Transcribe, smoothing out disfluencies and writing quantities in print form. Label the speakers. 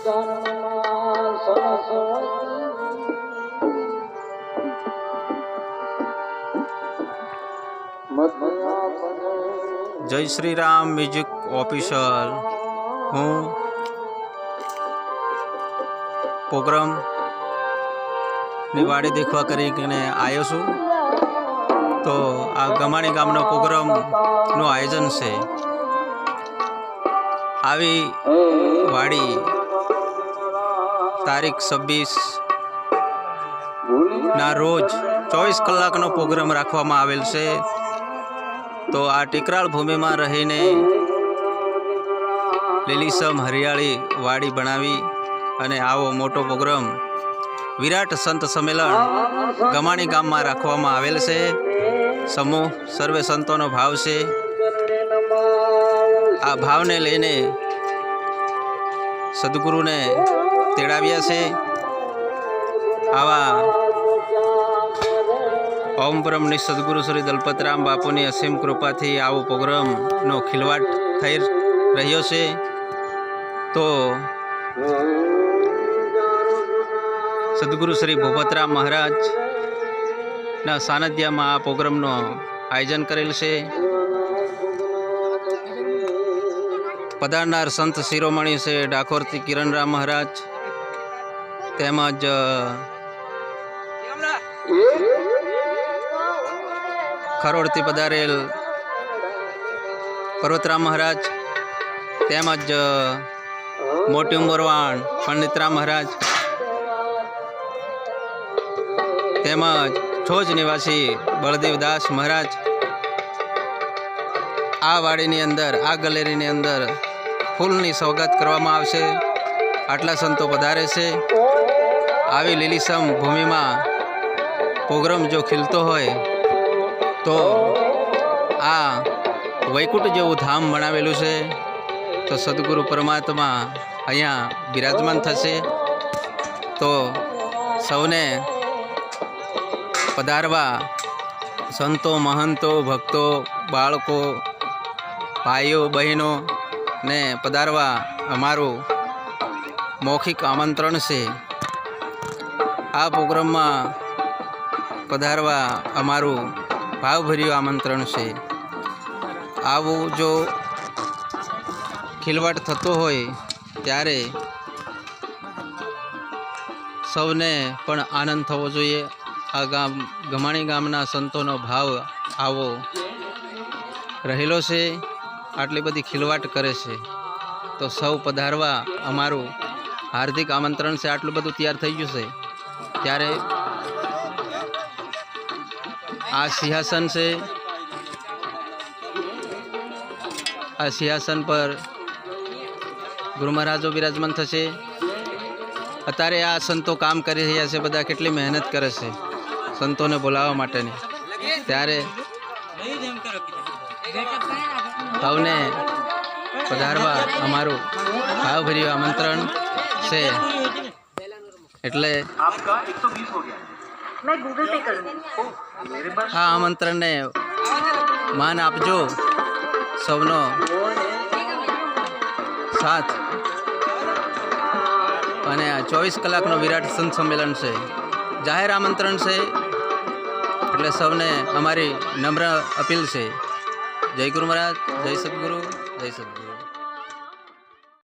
Speaker 1: जय Shri Ram music official हूँ programme वाड़ी देखवा करीने आयो छूँ। तो आ गमाणी गामनो प्रोग्राम नु आयोजन से आवी वाड़ी तारीख 26 ना रोज 24 कलाकनो प्रोग्राम राखवामां आवेल छे। तो आ टेकराळ भूमि में रहीने લીલીસમ हरियाળી वाड़ी बनावी अने आवो मोटो प्रोग्राम विराट संत सम्मेलन गमाणी गाम में राखवामां आवेल छे। समूह सर्वे संतों भाव से आ भाव ने लईने सद्गुरु ने तेड़ाव्या छे। आवा ओम ब्रह्मनि सद्गुरु श्री दलपतराम बापूनी असीम कृपा थी आवो प्रोग्राम नो खिलवाड़ थई रह्यो छे। तो सद्गुरु श्री भूपतराम महाराज ना सानिध्य में आ प्रोग्राम नो आयोजन करेल छे। पधारनार संत शिरोमणि से डाकोरथी किरणराम महाराज तेमज खरोड़थी पधारेल पर्वतराम महाराज तेमज मोटी उमरवाण पंडितराम महाराज तेमज छोज निवासी बलदेवदास महाराज आ वाड़ी अंदर आ गैलरी अंदर फूलनी स्वागत करवामां आवशे। आटला संतो पधारे छे। आवी લીલીસમ भूमि में प्रोग्राम जो खिलतो होय तो आ वैकुंठ जेवुं धाम बनावेलुं छे। तो सद्गुरु परमात्मा अहींया विराजमान थशे। तो सौने पधारवा संतो महंतो भक्तो बाळको भाईओ बहनों ने पधारवा अमारू मौखिक आमंत्रण से आ प्रोग्राम में पधारवा अमारू भावभर्યું आमंत्रण से। आवो जो खिलवाड़ थतो होय त्यारे सौने पण आनंद थवो जोईए। आ गाम गमाणी गामना संतोनो भाव आवो रहेलो छे। आटली बधी खिलवाड़ करे छे तो सौ पधारवा अमारू हार्दिक आमंत्रण से। आटलुं बधुं तैयार थई गयुं छे त्यारे आ सिंहासन से आ सिंहासन पर गुरु महाराजो विराजमान थशे। अत्यारे आ संतो काम करी रह्या छे। बधा केटली मेहनत करे छे संतों ने बोलावा माटेनी। त्यारे भावने पधारवा अमारू भावभर्યું आमंत्रण से। एटले
Speaker 2: आपका 120 हो गया, मैं गूगल पे करूंगी।
Speaker 1: आ आमंत्रण ने मान आपजो सौनो साथ अने 24 कलाकनो विराट संत सम्मेलन से जाहिर आमंत्रण से। एटले सौने अमारी नम्र अपील से। जय गुरु महाराज, जय सद्गुरु, जय सद्गुरु।